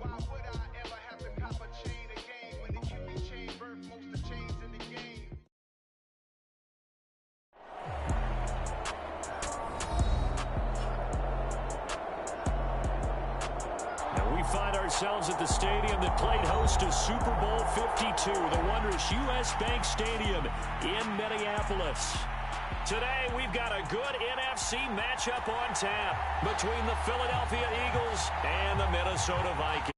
Why would I ever have to cop a chain again when the QB chain birth most of chains in the game? And we find ourselves at the stadium that played host to Super Bowl 52, the wondrous U.S. Bank Stadium in Minneapolis. Today, we've got a good NFC matchup on tap between the Philadelphia Eagles and the Minnesota Vikings.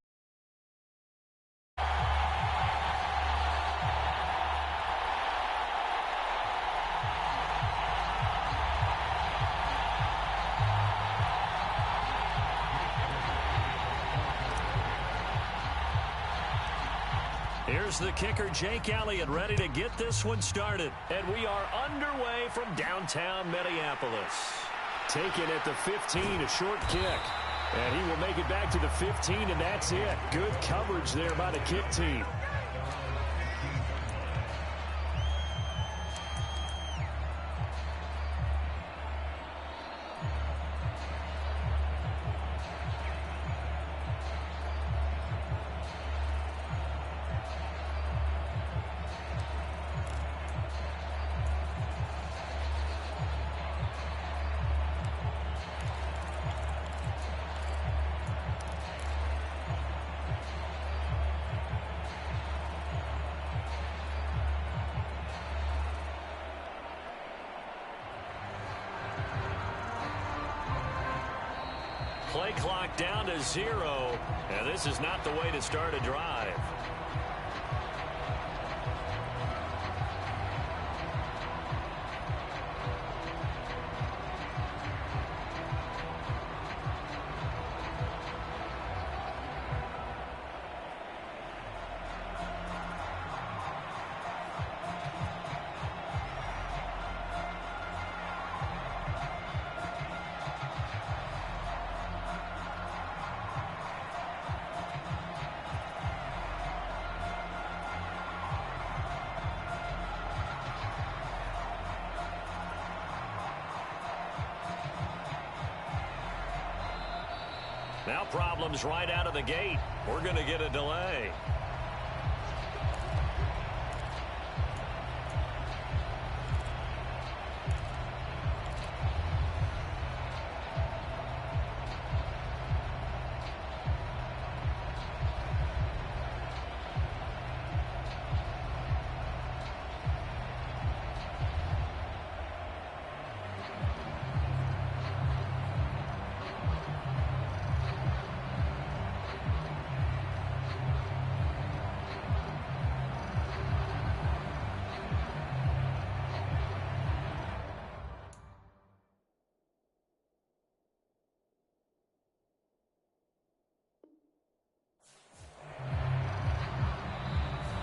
Here's the kicker, Jake Elliott, ready to get this one started. And we are underway from downtown Minneapolis. Taken at the 15, a short kick. And he will make it back to the 15, and that's it. Good coverage there by the kick team. Play clock down to 0, and this is not the way to start a drive. Now problems right out of the gate. We're going to get a delay.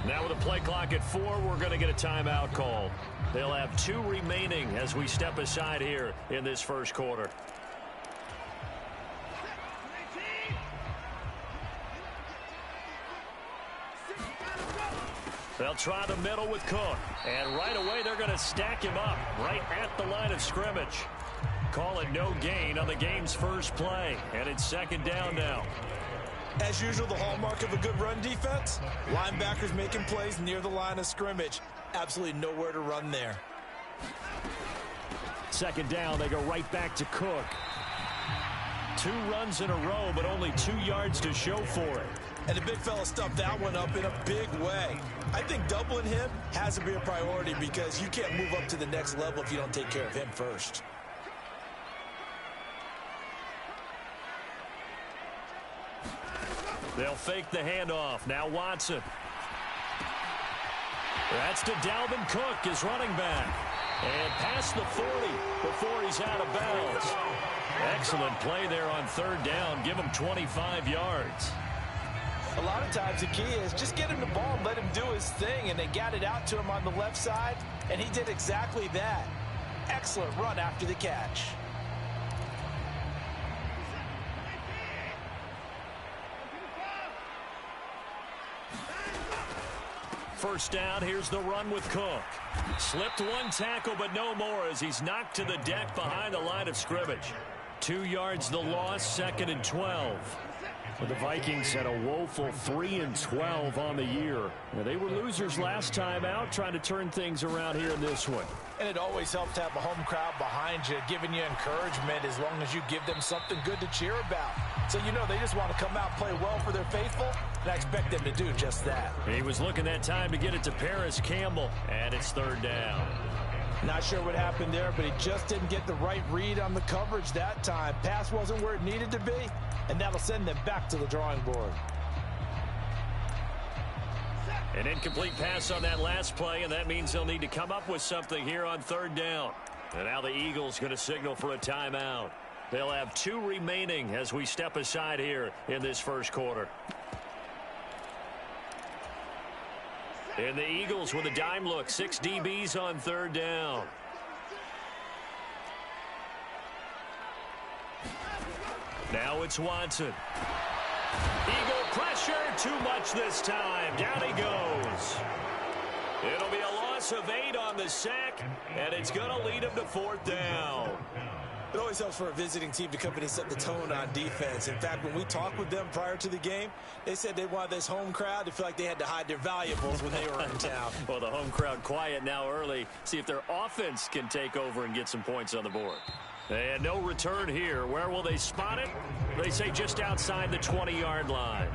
Now with a play clock at 4, we're going to get a timeout call. They'll have 2 remaining as we step aside here in this first quarter. They'll try the middle with Cook. And right away, they're going to stack him up right at the line of scrimmage. Call it no gain on the game's first play. And it's second down now. As usual, the hallmark of a good run defense, linebackers making plays near the line of scrimmage. Absolutely nowhere to run there. Second down, they go right back to Cook. 2 runs in a row, but only 2 yards to show for it. And the big fella stuffed that one up in a big way. I think doubling him has to be a priority because you can't move up to the next level if you don't take care of him first. They'll fake the handoff. Now Watson. That's to Dalvin Cook, his running back. And past the 40 before he's out of bounds. Excellent play there on third down. Give him 25 yards. A lot of times the key is just get him the ball and let him do his thing. And they got it out to him on the left side, and he did exactly that. Excellent run after the catch. First down, here's the run with Cook. Slipped one tackle, but no more as he's knocked to the deck behind the line of scrimmage. 2 yards the loss, 2nd and 12. Well, the Vikings had a woeful 3-12 on the year. They were losers last time out, trying to turn things around here in this one. And it always helps to have a home crowd behind you, giving you encouragement as long as you give them something good to cheer about. So you know they just want to come out and play well for their faithful, and I expect them to do just that. He was looking that time to get it to Paris Campbell, and it's 3rd down. Not sure what happened there, but he just didn't get the right read on the coverage that time. Pass wasn't where it needed to be, and that'll send them back to the drawing board. An incomplete pass on that last play, and that means they'll need to come up with something here on 3rd down. And now the Eagles going to signal for a timeout. They'll have 2 remaining as we step aside here in this first quarter. And the Eagles with a dime look, 6 DBs on 3rd down. Now it's Watson. Eagle pressure, too much this time. Down he goes. It'll be a loss of 8 on the sack, and it's going to lead him to 4th down. It always helps for a visiting team to come in and set the tone on defense. In fact, when we talked with them prior to the game, they said they wanted this home crowd to feel like they had to hide their valuables when they were in town. Well, the home crowd quiet now early. See if their offense can take over and get some points on the board. And no return here. Where will they spot it? They say just outside the 20-yard line.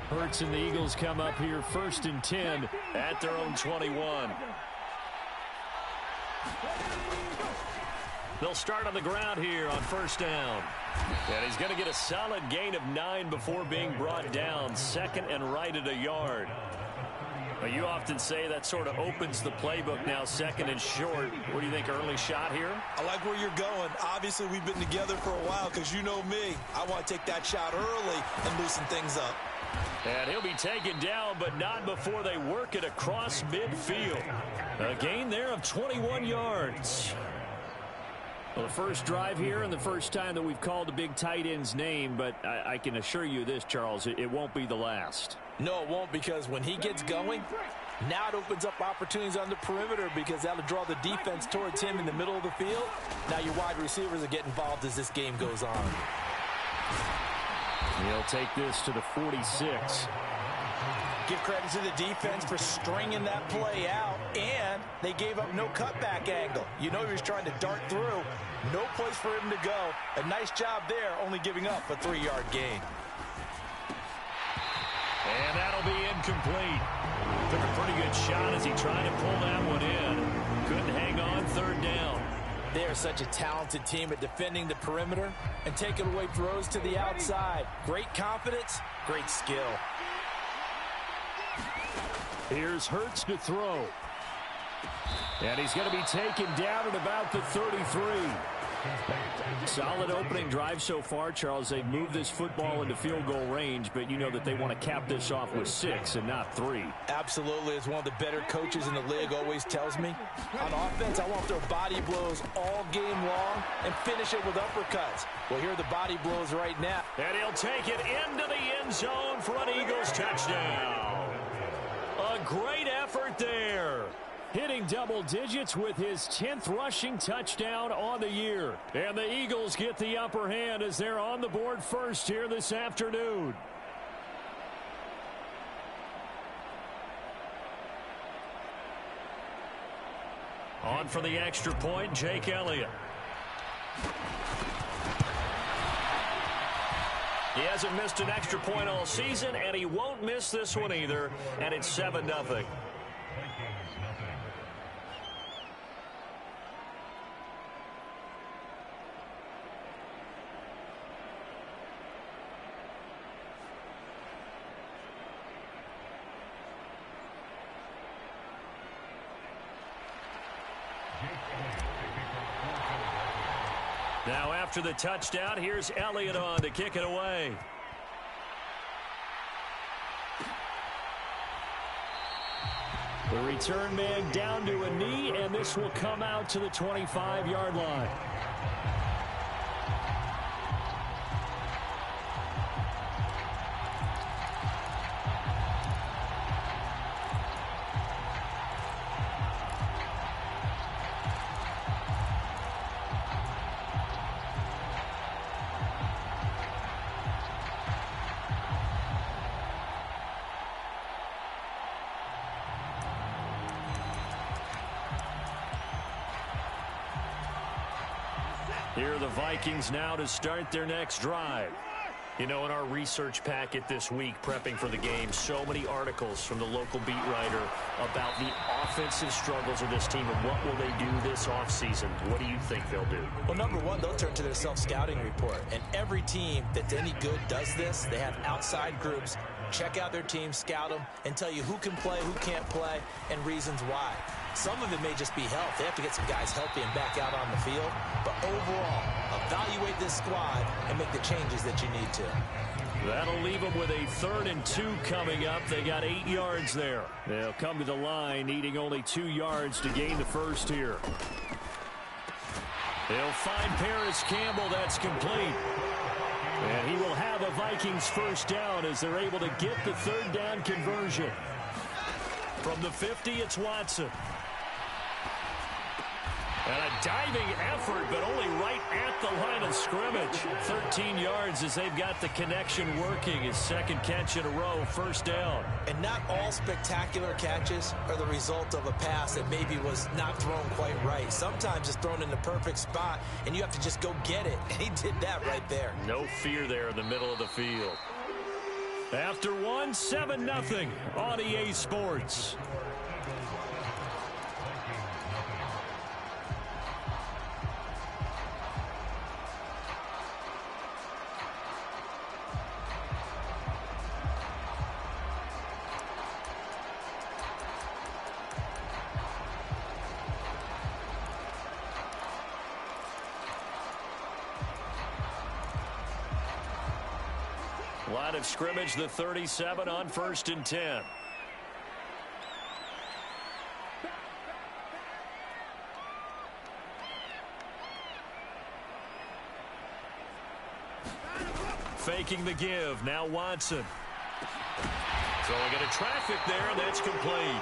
Hurts and the Eagles come up here 1st and 10 at their own 21. They'll start on the ground here on 1st down. And he's going to get a solid gain of 9 before being brought down. 2nd and right at a yard. But you often say that sort of opens the playbook now, 2nd and short. What do you think, early shot here? I like where you're going. Obviously, we've been together for a while because you know me. I want to take that shot early and loosen things up. And he'll be taken down, but not before they work it across midfield. A gain there of 21 yards. Well, the first drive here and the first time that we've called the big tight end's name, but I can assure you this, Charles, it won't be the last. No, it won't, because when he gets going, now it opens up opportunities on the perimeter because that'll draw the defense towards him in the middle of the field. Now your wide receivers will get involved as this game goes on. He'll take this to the 46. Give credit to the defense for stringing that play out, and they gave up no cutback angle. You know he was trying to dart through. No place for him to go. A nice job there, only giving up a 3-yard gain. And that'll be incomplete. Took a pretty good shot as he tried to pull that one in. Couldn't hang on, 3rd down. They are such a talented team at defending the perimeter and taking away throws to the outside. Great confidence, great skill. Here's Hurts to throw. And he's going to be taken down at about the 33. Solid opening drive so far, Charles. They've moved this football into field goal range, but you know that they want to cap this off with 6 and not 3. Absolutely. As one of the better coaches in the league always tells me, on offense, I want to throw body blows all game long and finish it with uppercuts. Well, here are the body blows right now. And he'll take it into the end zone for an Eagles touchdown. A great effort there. Hitting double digits with his 10th rushing touchdown on the year. And the Eagles get the upper hand as they're on the board first here this afternoon. On for the extra point, Jake Elliott. He hasn't missed an extra point all season, and he won't miss this one either, and it's 7-0. Now after the touchdown, here's Elliott on to kick it away. The return man down to a knee, and this will come out to the 25-yard line. Here are the Vikings now to start their next drive. You know, in our research packet this week, prepping for the game, so many articles from the local beat writer about the offensive struggles of this team and what will they do this offseason. What do you think they'll do? Well, number one, they'll turn to their self-scouting report. And every team that's any good does this. They have outside groups. Check out their team, scout them, and tell you who can play, who can't play, and reasons why. Some of it may just be health. They have to get some guys healthy and back out on the field. But overall, evaluate this squad and make the changes that you need to. That'll leave them with a 3rd and 2 coming up. They got 8 yards there. They'll come to the line, needing only 2 yards to gain the first here. They'll find Paris Campbell. That's complete. And he will have a Vikings first down as they're able to get the 3rd down conversion. From the 50, it's Watson. And a diving effort, but only right at the line of scrimmage. 13 yards as they've got the connection working. His 2nd catch in a row, first down. And not all spectacular catches are the result of a pass that maybe was not thrown quite right. Sometimes it's thrown in the perfect spot, and you have to just go get it. And he did that right there. No fear there in the middle of the field. After one, 7-0 on EA Sports. Line of scrimmage, the 37 on 1st and 10. Faking the give. Now Watson. Throwing into traffic there, and that's complete.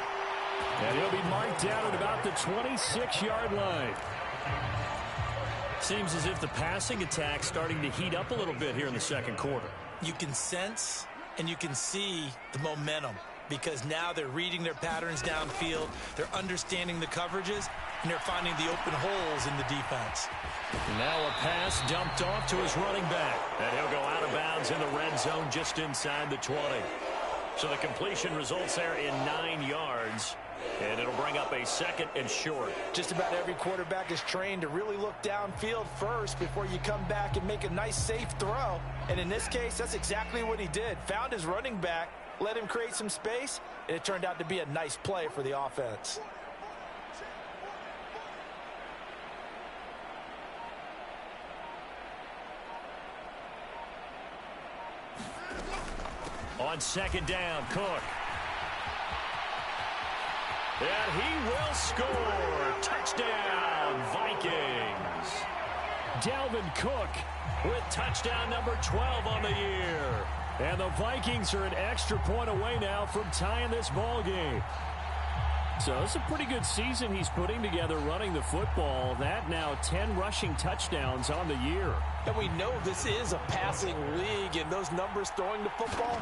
And he'll be marked down at about the 26-yard line. Seems as if the passing attack's starting to heat up a little bit here in the 2nd quarter. You can sense and you can see the momentum because now they're reading their patterns downfield, they're understanding the coverages, and they're finding the open holes in the defense. Now a pass dumped off to his running back, and he'll go out of bounds in the red zone just inside the 20. So the completion results there in 9 yards, and it'll bring up a 2nd and short. Just about every quarterback is trained to really look downfield first before you come back and make a nice, safe throw. And in this case, that's exactly what he did. Found his running back, let him create some space, and it turned out to be a nice play for the offense. On 2nd down, Cook. And he will score. Touchdown, Vikings. Dalvin Cook with touchdown number 12 on the year. And the Vikings are an extra point away now from tying this ball game. So it's a pretty good season he's putting together running the football. That now 10 rushing touchdowns on the year. And we know this is a passing league, and those numbers throwing the football,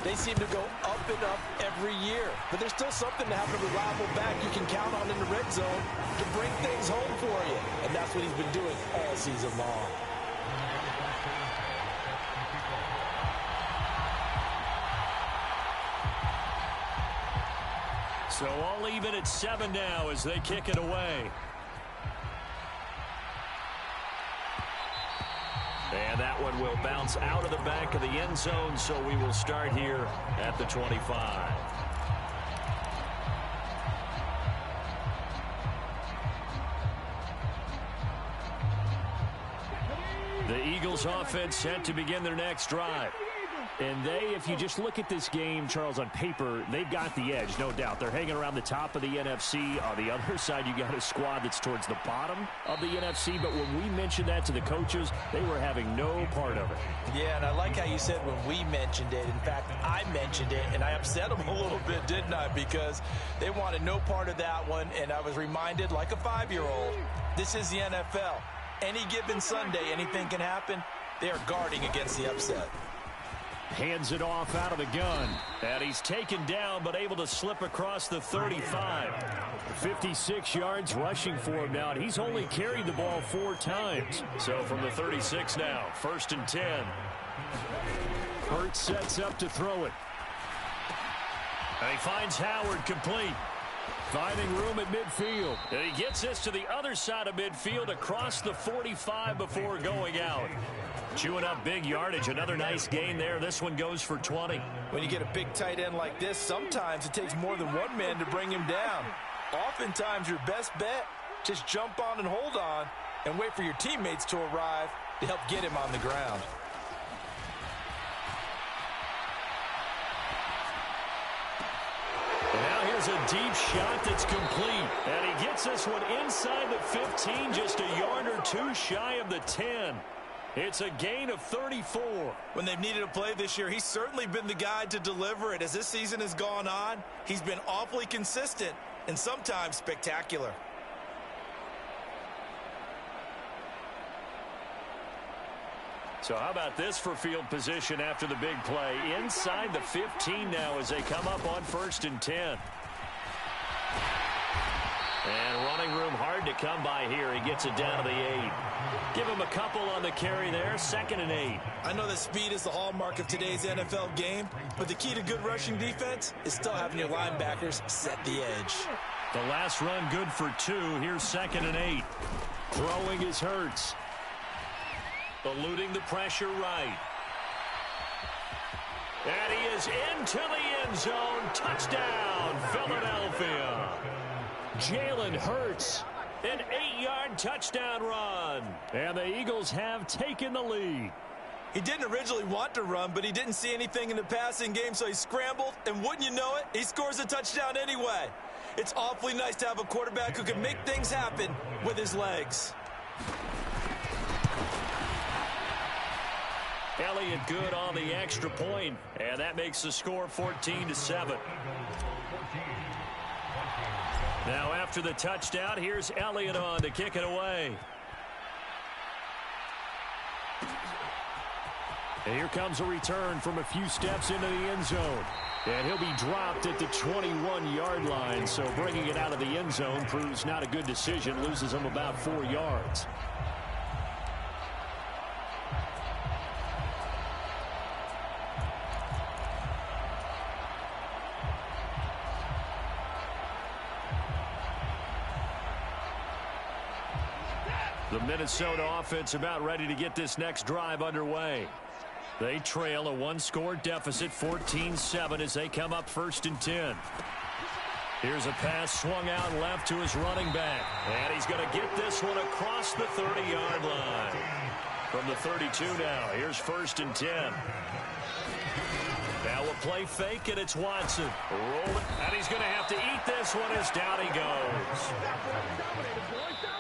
they seem to go up and up every year. But there's still something to have a reliable back you can count on in the red zone to bring things home for you. And that's what he's been doing all season long. So all even at 7 now as they kick it away. And that one will bounce out of the back of the end zone, so we will start here at the 25. The Eagles offense set to begin their next drive. And they, if you just look at this game, Charles, on paper, they've got the edge, no doubt. They're hanging around the top of the NFC. On the other side, you got a squad that's towards the bottom of the NFC. But when we mentioned that to the coaches, they were having no part of it. Yeah, and I like how you said when we mentioned it. In fact, I mentioned it, and I upset them a little bit, didn't I? Because they wanted no part of that one, and I was reminded, like a 5-year-old, this is the NFL. Any given Sunday, anything can happen. They are guarding against the upset. Hands it off out of the gun. And he's taken down, but able to slip across the 35. 56 yards rushing for him now. And he's only carried the ball 4 times. So from the 36 now, 1st and 10. Hurts sets up to throw it. And he finds Howard complete. Finding room at midfield. And he gets this to the other side of midfield across the 45 before going out. Chewing up big yardage. Another nice gain there. This one goes for 20. When you get a big tight end like this, sometimes it takes more than one man to bring him down. Oftentimes, your best bet, just jump on and hold on and wait for your teammates to arrive to help get him on the ground. And now here's a deep shot that's complete. And he gets this one inside the 15, just a yard or 2 shy of the 10. It's a gain of 34. When they've needed a play this year, he's certainly been the guy to deliver it. As this season has gone on, he's been awfully consistent and sometimes spectacular. So how about this for field position after the big play? Inside the 15 now as they come up on 1st and 10. And running room hard to come by here. He gets it down to the 8. Give him a couple on the carry there. 2nd and 8. I know that speed is the hallmark of today's NFL game, but the key to good rushing defense is still having your linebackers set the edge. The last run good for 2. Here's 2nd and 8. Throwing is Hurts. Eluding the pressure right. And he is into the end zone. Touchdown, Philadelphia. Jalen Hurts, an 8-yard touchdown run. And the Eagles have taken the lead. He didn't originally want to run, but he didn't see anything in the passing game, so he scrambled, and wouldn't you know it, he scores a touchdown anyway. It's awfully nice to have a quarterback who can make things happen with his legs. Elliott good on the extra point, and that makes the score 14-7. Now after the touchdown, here's Elliott on to kick it away. And here comes a return from a few steps into the end zone. And he'll be dropped at the 21-yard line, so bringing it out of the end zone proves not a good decision, loses him about 4 yards. The Minnesota offense about ready to get this next drive underway. They trail a 1-score deficit, 14-7, as they come up 1st and 10. Here's a pass swung out left to his running back. And he's going to get this one across the 30-yard line. From the 32 now, here's 1st and 10. Now a play fake, and it's Watson. Roll it, and he's going to have to eat this one as down he goes.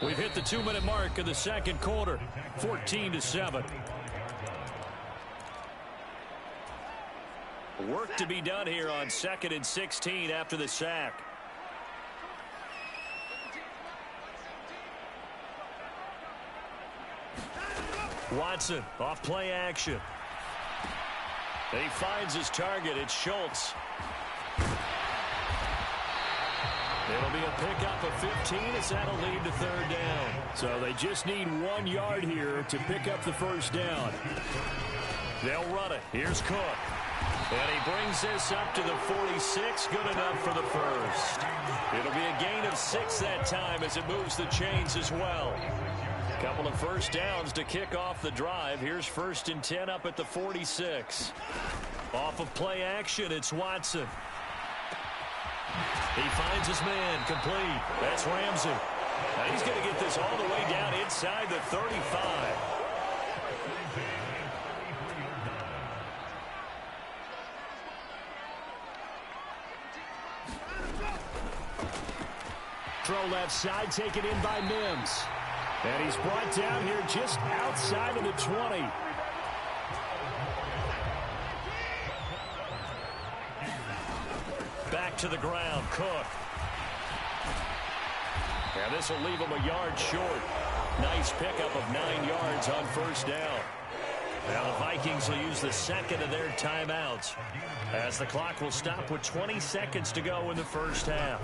We've hit the 2-minute mark of the second quarter, 14-7. Work to be done here on 2nd and 16 after the sack. Watson off play action. And he finds his target. It's Schultz. It'll be a pickup of 15 as that'll lead to 3rd down. So they just need 1 yard here to pick up the 1st down. They'll run it. Here's Cook. And he brings this up to the 46. Good enough for the 1st. It'll be a gain of 6 that time as it moves the chains as well. Couple of 1st downs to kick off the drive. Here's 1st and 10 up at the 46. Off of play action, it's Watson. He finds his man complete. That's Ramsey. Now he's going to get this all the way down inside the 35. Throw left side, taken in by Mims. And he's brought down here just outside of the 20. Back to the ground, Cook. And this will leave him a yard short. Nice pickup of 9 yards on first down. Now the Vikings will use the second of their timeouts as the clock will stop with 20 seconds to go in the first half.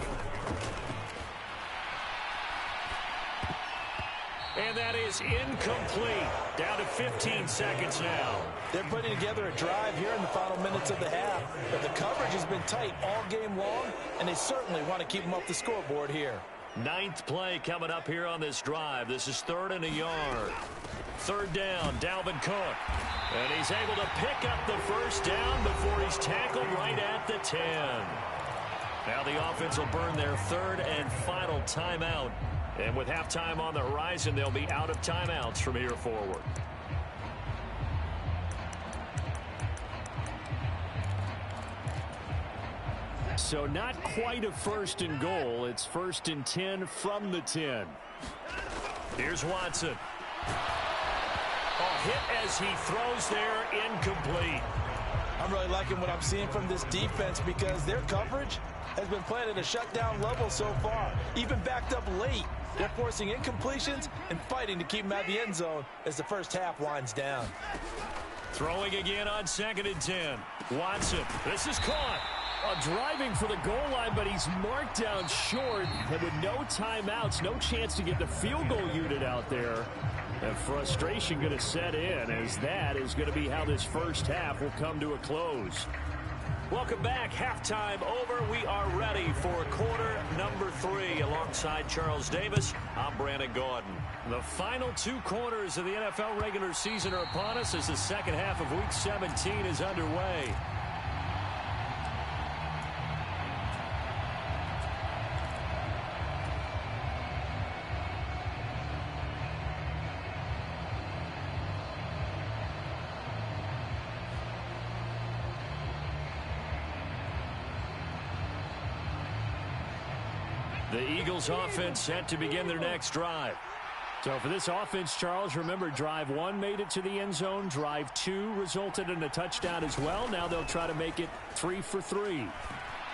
And that is incomplete. Down to 15 seconds now. They're putting together a drive here in the final minutes of the half. But the coverage has been tight all game long, and they certainly want to keep them off the scoreboard here. 9th play coming up here on this drive. This is 3rd and a yard. 3rd down, Dalvin Cook. And he's able to pick up the first down before he's tackled right at the 10. Now the offense will burn their 3rd and final timeout. And with halftime on the horizon, they'll be out of timeouts from here forward. So not quite a 1st and goal. It's 1st and 10 from the 10. Here's Watson. A hit as he throws there, incomplete. I'm really liking what I'm seeing from this defense because their coverage has been playing at a shutdown level so far. Even backed up late. They're forcing incompletions and fighting to keep them out of the end zone as the first half winds down. Throwing again on 2nd and 10. Watson, this is caught. Driving for the goal line, but he's marked down short. And with no timeouts, no chance to get the field goal unit out there. And frustration going to set in as that is going to be how this first half will come to a close. Welcome back. Halftime over. We are ready for quarter number 3. Alongside Charles Davis, I'm Brandon Gordon. The final 2 quarters of the NFL regular season are upon us as the second half of Week 17 is underway. The Eagles offense set to begin their next drive. So for this offense, Charles, remember drive 1 made it to the end zone. Drive 2 resulted in a touchdown as well. Now they'll try to make it 3 for 3.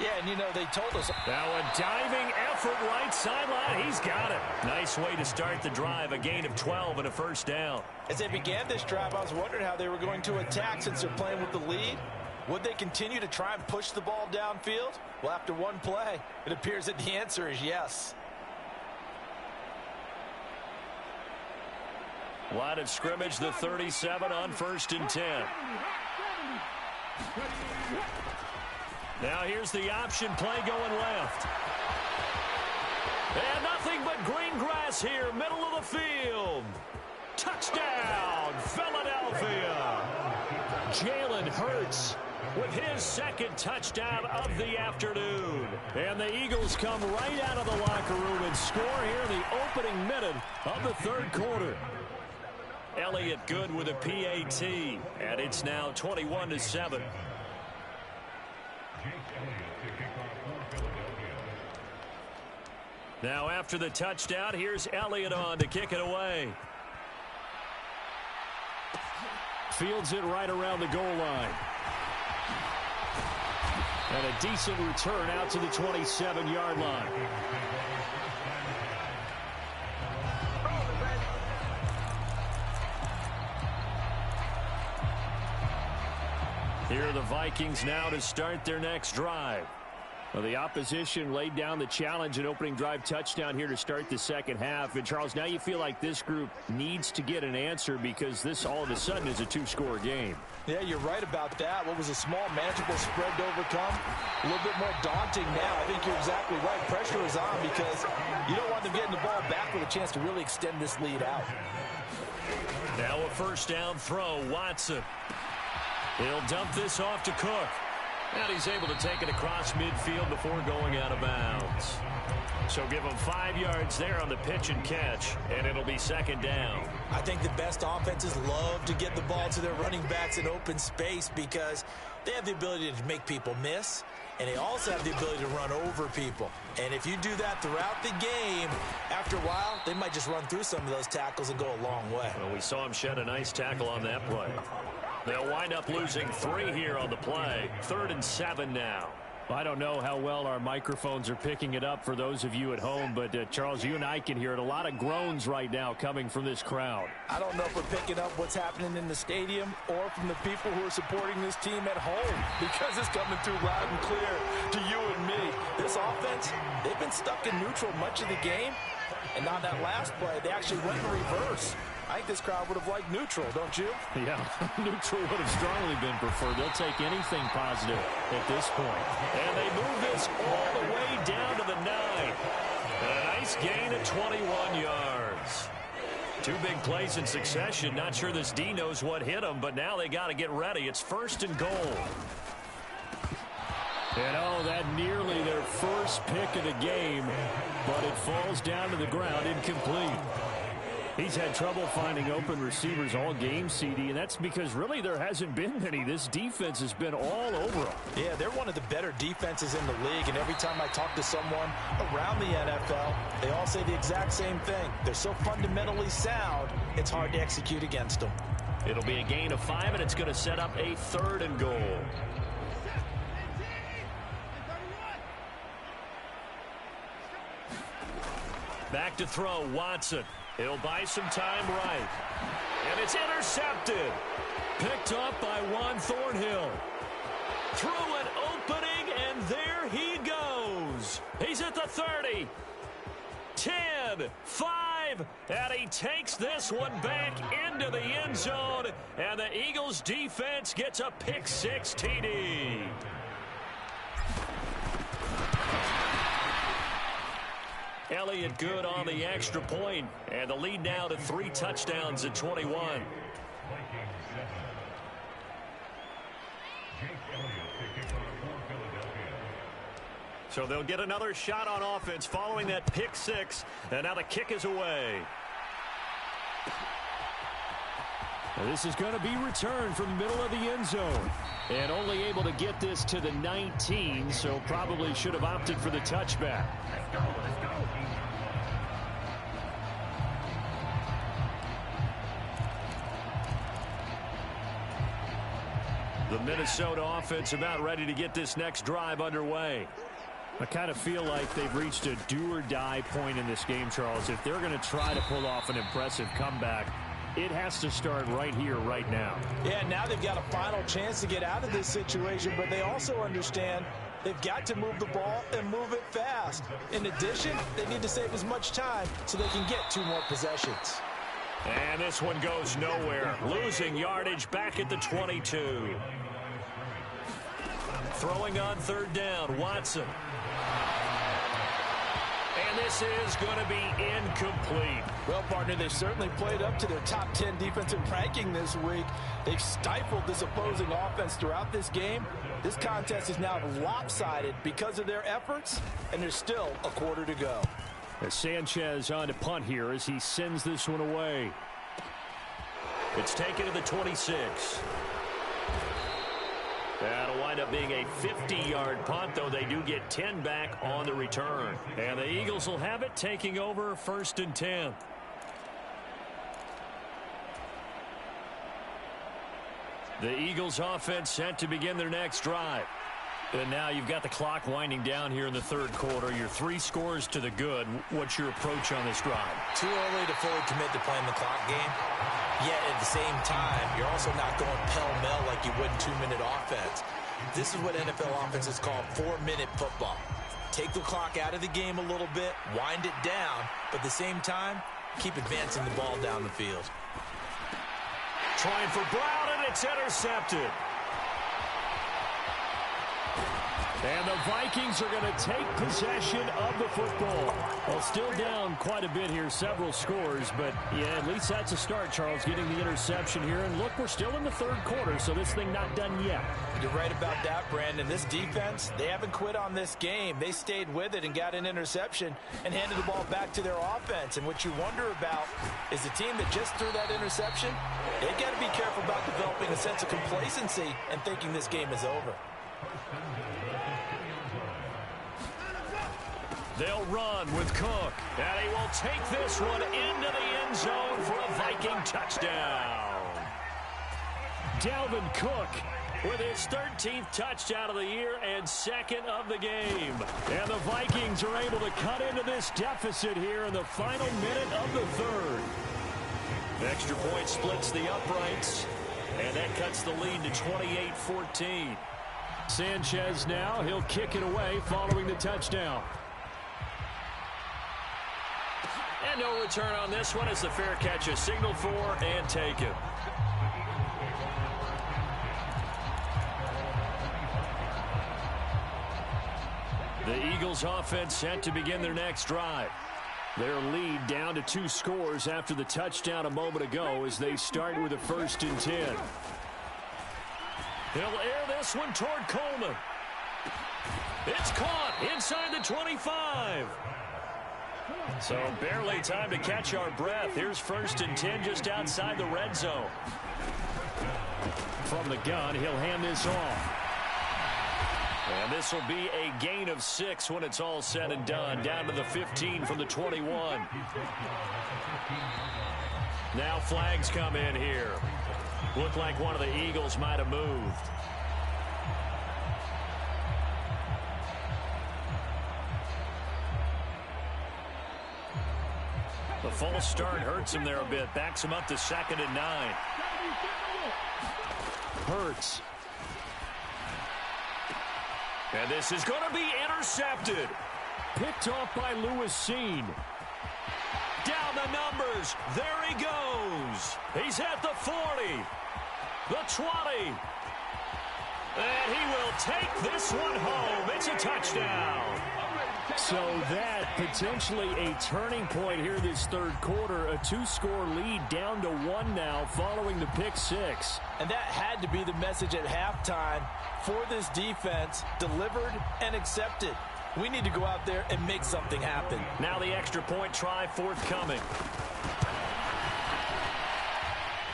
Yeah, and you know, they told us. Now a diving effort right sideline. He's got it. Nice way to start the drive. A gain of 12 and a first down. As they began this drive, I was wondering how they were going to attack since they're playing with the lead. Would they continue to try and push the ball downfield? Well, after one play, it appears that the answer is yes. Line of scrimmage, the 37 on 1st and 10. Now here's the option play going left. And nothing but green grass here, middle of the field. Touchdown, Philadelphia. Jalen Hurts with his 2nd touchdown of the afternoon. And the Eagles come right out of the locker room and score here in the opening minute of the 3rd quarter. Elliott good with a PAT, and it's now 21-7. Now after the touchdown, here's Elliott on to kick it away. Fields it right around the goal line. And a decent return out to the 27-yard line. Here are the Vikings now to start their next drive. Well, the opposition laid down the challenge and opening drive touchdown here to start the second half. And, Charles, now you feel like this group needs to get an answer because this all of a sudden is a 2-score game. Yeah, you're right about that. What was a small, manageable spread to overcome, a little bit more daunting now. I think you're exactly right. Pressure is on because you don't want them getting the ball back with a chance to really extend this lead out. Now a first down throw, Watson. He'll dump this off to Cook. And he's able to take it across midfield before going out of bounds. So give him 5 yards there on the pitch and catch, and it'll be second down. I think the best offenses love to get the ball to their running backs in open space because they have the ability to make people miss. and they also have the ability to run over people. And if you do that throughout the game, after a while, they might just run through some of those tackles and go a long way. Well, we saw him shed a nice tackle on that play. They'll wind up losing 3 here on the play. 3rd and 7 now. I don't know how well our microphones are picking it up for those of you at home, but Charles, you and I can hear it. A lot of groans right now coming from this crowd. I don't know if we're picking up what's happening in the stadium or from the people who are supporting this team at home, because it's coming through loud and clear to you and me. This offense, they've been stuck in neutral much of the game, and on that last play, they actually went in reverse. I think this crowd would have liked neutral, don't you? Yeah, neutral would have strongly been preferred. They'll take anything positive at this point. And they move this all the way down to the 9. And a nice gain of 21 yards. 2 big plays in succession. Not sure this D knows what hit him, but now they got to get ready. It's 1st and goal. And oh, that nearly their first pick of the game, but it falls down to the ground incomplete. He's had trouble finding open receivers all game, CD, and that's because really there hasn't been many. This defense has been all over them. Yeah, they're one of the better defenses in the league, and every time I talk to someone around the NFL, they all say the exact same thing. They're so fundamentally sound, it's hard to execute against them. It'll be a gain of 5, and it's going to set up a 3rd and goal. Back to throw, Watson. He'll buy some time right. And it's intercepted. Picked up by Juan Thornhill. Through an opening, and there he goes. He's at the 30. 10, 5, and he takes this one back into the end zone. And the Eagles defense gets a pick 6 TD. Elliott good on the extra point, and the lead now to 3 touchdowns at 21. So they'll get another shot on offense following that pick 6, and now the kick is away. Well, this is going to be returned from the middle of the end zone, and only able to get this to the 19, so probably should have opted for the touchback. The Minnesota offense about ready to get this next drive underway. I kind of feel like they've reached a do-or-die point in this game, Charles. If they're going to try to pull off an impressive comeback, it has to start right here, right now. Yeah, now they've got a final chance to get out of this situation, but they also understand they've got to move the ball and move it fast. In addition, they need to save as much time so they can get 2 more possessions. And this one goes nowhere. Losing yardage back at the 22. Throwing on 3rd down, Watson. And this is going to be incomplete. Well, partner, they've certainly played up to their top 10 defensive ranking this week. They've stifled this opposing offense throughout this game. This contest is now lopsided because of their efforts, and there's still a quarter to go. As Sanchez on to punt here as he sends this one away. It's taken to the 26. That'll wind up being a 50-yard punt, though they do get 10 back on the return. And the Eagles will have it, taking over 1st and 10. The Eagles offense set to begin their next drive. And now you've got the clock winding down here in the 3rd quarter. Your 3 scores to the good. What's your approach on this drive? Too early to fully commit to playing the clock game. Yet at the same time, you're also not going pell-mell like you would in 2-minute offense. This is what NFL offenses call 4-minute football. Take the clock out of the game a little bit, wind it down, but at the same time, keep advancing the ball down the field. Trying for Brown, and it's intercepted. And the Vikings are going to take possession of the football. Well, still down quite a bit here, several scores, but yeah, at least that's a start, Charles, getting the interception here. And look, we're still in the 3rd quarter, so this thing not done yet. You're right about that, Brandon. This defense, they haven't quit on this game. They stayed with it and got an interception and handed the ball back to their offense. And what you wonder about is the team that just threw that interception, they got to be careful about developing a sense of complacency and thinking this game is over. They'll run with Cook, and he will take this one into the end zone for a Viking touchdown. Dalvin Cook with his 13th touchdown of the year and second of the game. And the Vikings are able to cut into this deficit here in the final minute of the third. The extra point splits the uprights, and that cuts the lead to 28-14. Sanchez now, he'll kick it away following the touchdown. And no return on this one as the fair catch is signaled for and taken. The Eagles offense set to begin their next drive. Their lead down to 2 scores after the touchdown a moment ago as they start with a 1st and 10. He'll air this one toward Coleman. It's caught inside the 25. So barely time to catch our breath. Here's 1st and 10 just outside the red zone. From the gun, he'll hand this off. And this will be a gain of 6 when it's all said and done. Down to the 15 from the 21. Now flags come in here. Looked like one of the Eagles might have moved. The false start hurts him there a bit. Backs him up to 2nd and 9. Hurts. And this is going to be intercepted. Picked off by Lewis Seen. Down the numbers. There he goes. He's at the 40. The 20. And he will take this one home. It's a touchdown. So that potentially a turning point here this third quarter. A 2-score lead down to 1 now following the pick 6. And that had to be the message at halftime for this defense. Delivered and accepted. We need to go out there and make something happen. Now the extra point try forthcoming.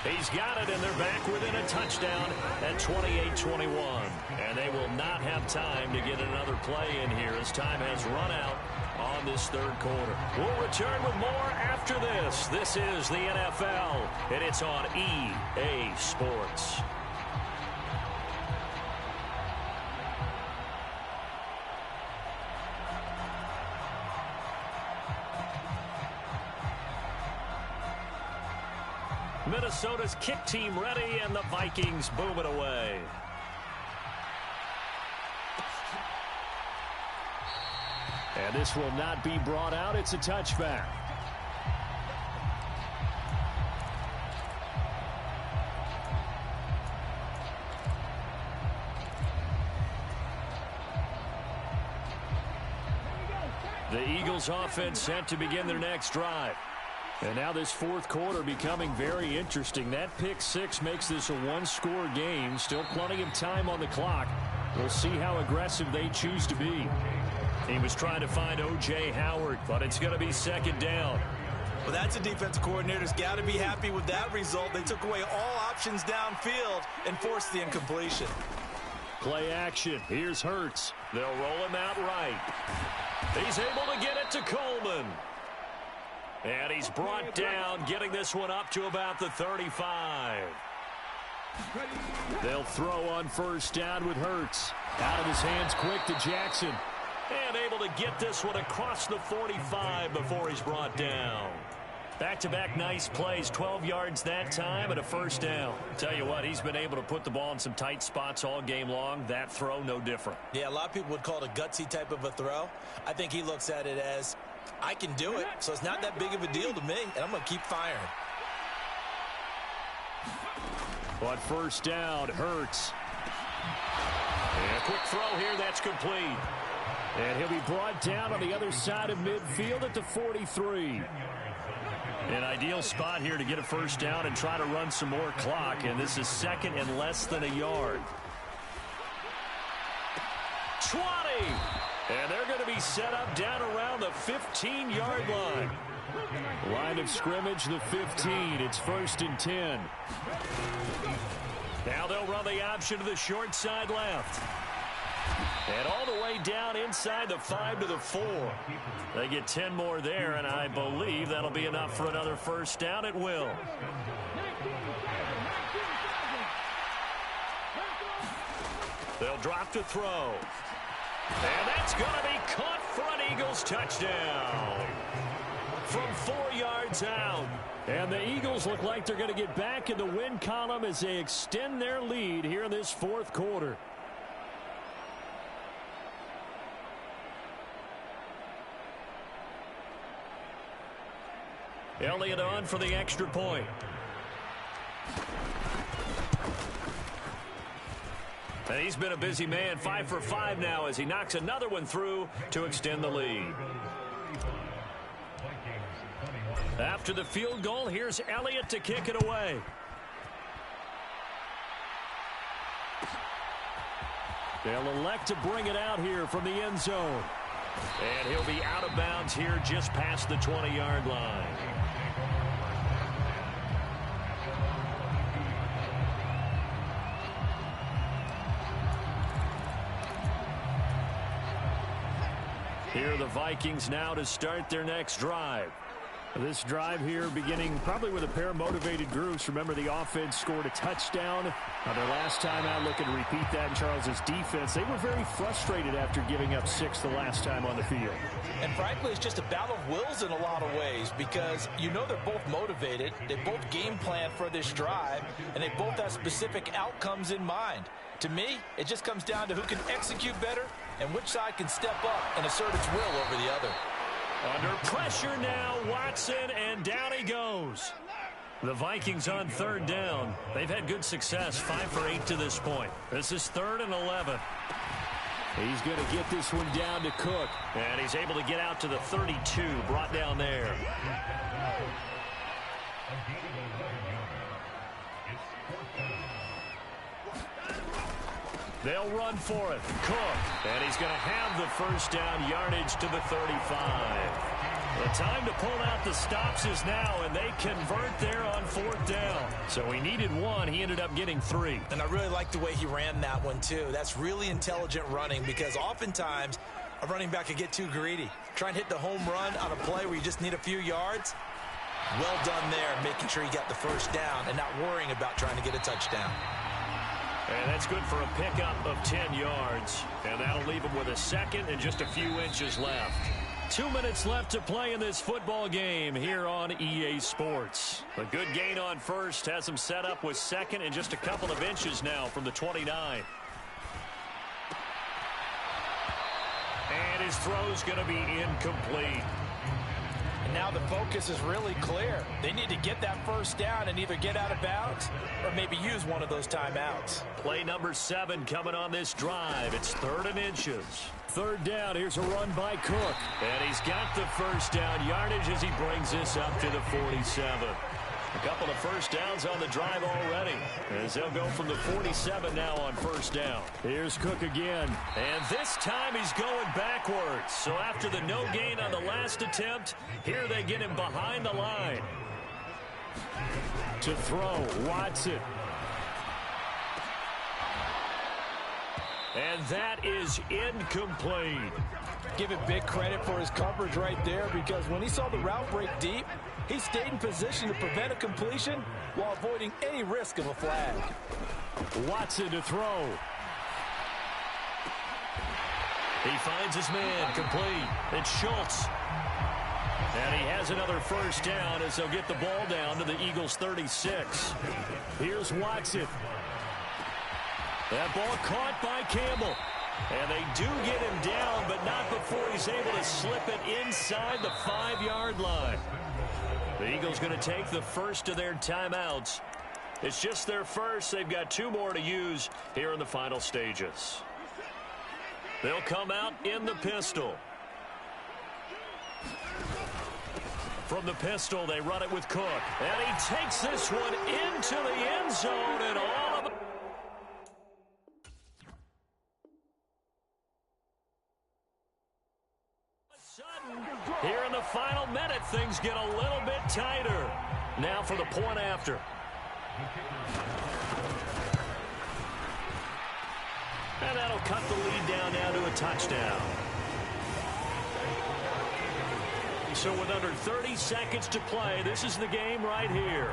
He's got it, and they're back within a touchdown at 28-21. And they will not have time to get another play in here as time has run out on this third quarter. We'll return with more after this. This is the NFL, and it's on EA Sports. Minnesota's kick team ready, and the Vikings boom it away. And this will not be brought out. It's a touchback. The Eagles offense set to begin their next drive. And now this fourth quarter becoming very interesting. That pick 6 makes this a 1-score game. Still plenty of time on the clock. We'll see how aggressive they choose to be. He was trying to find O.J. Howard, but it's going to be 2nd down. Well, that's a defensive coordinator's got to be happy with that result. They took away all options downfield and forced the incompletion. Play action. Here's Hurts. They'll roll him out right. He's able to get it to Coleman. And he's brought down, getting this one up to about the 35. They'll throw on 1st down with Hurts. Out of his hands quick to Jackson. And able to get this one across the 45 before he's brought down. Back-to-back nice plays, 12 yards that time and a 1st down. Tell you what, he's been able to put the ball in some tight spots all game long. That throw, no different. Yeah, a lot of people would call it a gutsy type of a throw. I think he looks at it as, I can do it, so it's not that big of a deal to me, and I'm going to keep firing. But 1st down, Hurts. And a quick throw here, that's complete. And he'll be brought down on the other side of midfield at the 43. An ideal spot here to get a 1st down and try to run some more clock, and this is 2nd and less than a yard. 20! And they're going to be set up down around the 15-yard line. Line of scrimmage, the 15. It's 1st and 10. Now they'll run the option to the short side left. And all the way down inside the 5 to the 4. They get 10 more there, and I believe that'll be enough for another first down. It will. They'll drop to throw. And that's going to be caught for an Eagles touchdown. From 4 yards out. And the Eagles look like they're going to get back in the win column as they extend their lead here in this fourth quarter. Elliott on for the extra point. And he's been a busy man, 5 for 5 now as he knocks another one through to extend the lead. After the field goal, here's Elliott to kick it away. They'll elect to bring it out here from the end zone. And he'll be out of bounds here just past the 20-yard line. Here are the Vikings now to start their next drive. This drive here beginning probably with a pair of motivated groups. Remember, the offense scored a touchdown. Their last time out, looking to repeat that in Charles's defense. They were very frustrated after giving up 6 the last time on the field. And frankly, it's just a battle of wills in a lot of ways because you know they're both motivated. They both game plan for this drive, and they both have specific outcomes in mind. To me, it just comes down to who can execute better and which side can step up and assert its will over the other. Under pressure now, Watson, and down he goes. The Vikings on third down. They've had good success, 5 for 8 to this point. This is 3rd and 11. He's going to get this one down to Cook. And he's able to get out to the 32, brought down there. They'll run for it. Cook. And he's going to have the first down, yardage to the 35. The time to pull out the stops is now, and they convert there on 4th down. So he needed 1. He ended up getting 3. And I really like the way he ran that one, too. That's really intelligent running because oftentimes a running back can get too greedy. Try and hit the home run on a play where you just need a few yards. Well done there, making sure he got the first down and not worrying about trying to get a touchdown. And that's good for a pickup of 10 yards. And that'll leave him with a second and just a few inches left. 2 minutes left to play in this football game here on EA Sports. A good gain on first has him set up with second and just a couple of inches now from the 29. And his throw's going to be incomplete. And now the focus is really clear. They need to get that first down and either get out of bounds or maybe use one of those timeouts. Play number 7 coming on this drive. It's 3rd and inches. 3rd down. Here's a run by Cook. And he's got the first down yardage as he brings this up to the 47. A couple of first downs on the drive already, as they'll go from the 47 now on first down. Here's Cook again, and this time he's going backwards. So after the no gain on the last attempt, here they get him behind the line. To throw, Watson. And that is incomplete. Give it big credit for his coverage right there because when he saw the route break deep, he stayed in position to prevent a completion while avoiding any risk of a flag. Watson to throw. He finds his man complete. It's Schultz. And he has another first down as they'll get the ball down to the Eagles' 36. Here's Watson. That ball caught by Campbell. And they do get him down, but not before he's able to slip it inside the 5-yard line. The Eagles going to take the first of their timeouts. It's just their first. They've got 2 more to use here in the final stages. They'll come out in the pistol. From the pistol, they run it with Cook. And he takes this one into the end zone, and all of it. Here in the final minute, things get a little bit tighter. Now for the point after. And that'll cut the lead down now to touchdown. So with under 30 seconds to play, this is the game right here.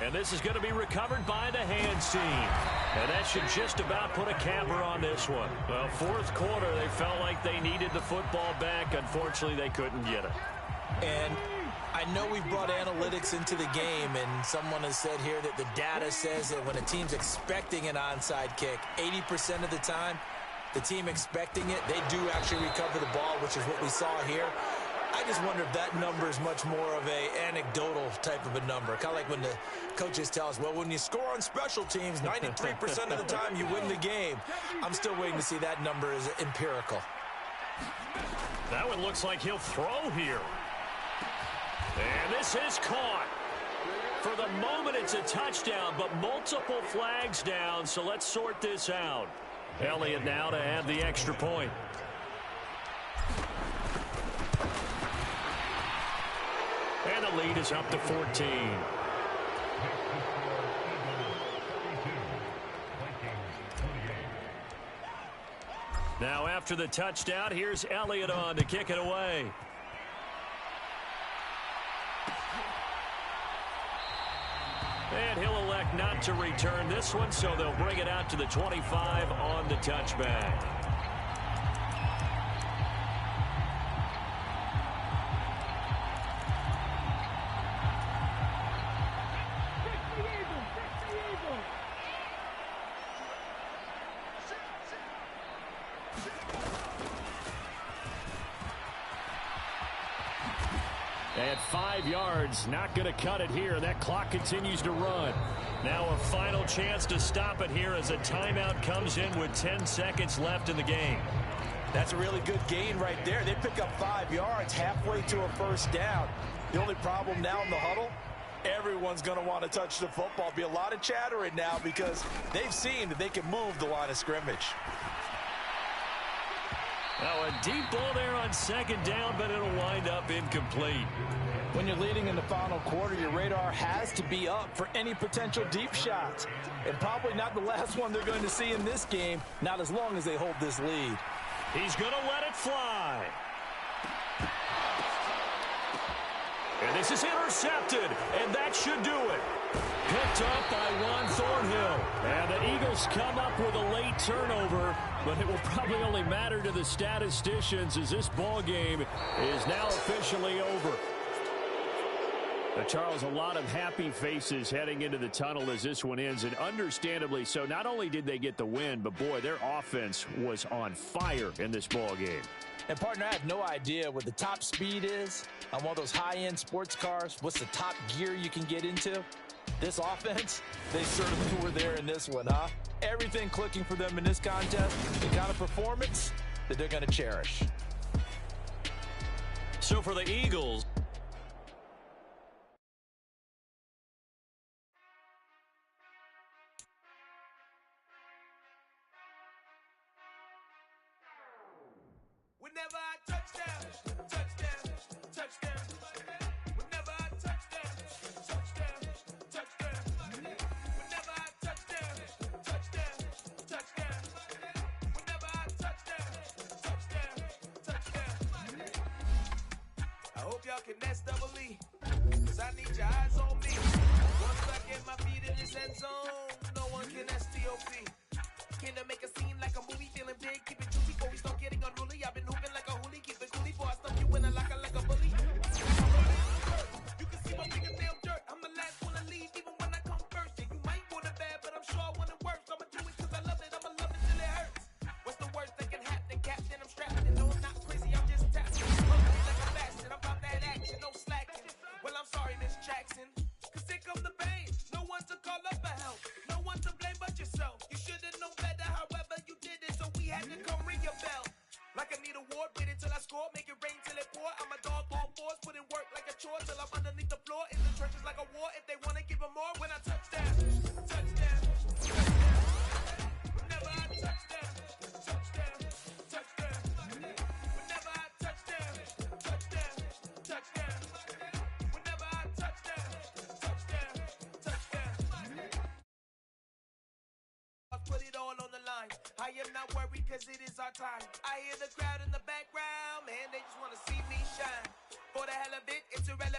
And this is going to be recovered by the hands team. And that should just about put a capper on this one. Well, fourth quarter, they felt like they needed the football back. Unfortunately, they couldn't get it. And I know we've brought analytics into the game, and someone has said here that the data says that when a team's expecting an onside kick, 80% of the time, the team expecting it, they do actually recover the ball, which is what we saw here. I just wonder if that number is much more of a anecdotal type of a number. Kind of like when the coaches tell us, well, when you score on special teams, 93% of the time you win the game. I'm still waiting to see that number is empirical. That one looks like he'll throw here. And this is caught. For the moment, it's a touchdown, but multiple flags down, so let's sort this out. Elliott now to add the extra point. And the lead is up to 14. Now after the touchdown, here's Elliott on to kick it away. And he'll elect not to return this one, so they'll bring it out to the 25 on the touchback. At 5 yards, not going to cut it here. That clock continues to run. Now a final chance to stop it here as a timeout comes in with 10 seconds left in the game. That's a really good gain right there. They pick up 5 yards halfway to a first down. The only problem now in the huddle, everyone's going to want to touch the football. Be a lot of chattering now because they've seen that they can move the line of scrimmage. Now a deep ball there on second down, but it'll wind up incomplete. When you're leading in the final quarter, your radar has to be up for any potential deep shots. And probably not the last one they're going to see in this game, not as long as they hold this lead. He's going to let it fly. And this is intercepted, and that should do it. Picked up by Juan Thornhill. And the Eagles come up with a late turnover, but it will probably only matter to the statisticians as this ball game is now officially over. Charles, a lot of happy faces heading into the tunnel as this one ends, and understandably so. Not only did they get the win, but boy, their offense was on fire in this ball game. And partner, I have no idea what the top speed is on one of those high-end sports cars. What's the top gear you can get into? This offense, they certainly were there in this one, huh? Everything clicking for them in this contest, the kind of performance that they're going to cherish. So for the Eagles, whenever I touchdown, touchdown, touchdown. Whenever I touchdown, touchdown, touchdown. Whenever I touchdown, touchdown, touchdown. Whenever I touchdown, touchdown, touchdown. I hope y'all can nest double E, 'cause I need your eyes on me. Once I get my feet in this end zone, no one can STOP. Can I make a scene like a movie, feeling big, keep it juicy before we start getting unruly. I've been hooping like a hoolie, keep it coolie before I stuff you in a locker like a bully. You can see my fingernail dirt, I'm the last one to leave, even when I come first. Yeah, you might want it bad, but I'm sure I want it worse. I'ma do it 'cause I love it, I'ma love it till it hurts. What's the worst that can happen, Captain? I'm strapped, and no, I'm not crazy, I'm just tapped. Hungry like a bastard, I'm about that action, no slacking. Well, I'm sorry, Miss Jackson, 'cause here come the pain. No one to call up for help, no one to blame but yourself. You should've known better, however you did it, so we had to come ring your bell. Like I need a award, wait until I score, make it rain till it pour. I'm a dog on fours, put in work like a chore till I'm underneath the floor. In the trenches like a war, if they wanna give them more. When I touchdown, touchdown, touchdown. Whenever I touchdown, touchdown, touchdown. Whenever I touchdown, touchdown, touchdown. Whenever I touchdown, touchdown, touchdown. put it all on the line. I am not worried cause it is our time. I hear the crowd in the background, man, they just wanna see me shine. For the hell of it, it's irrelevant.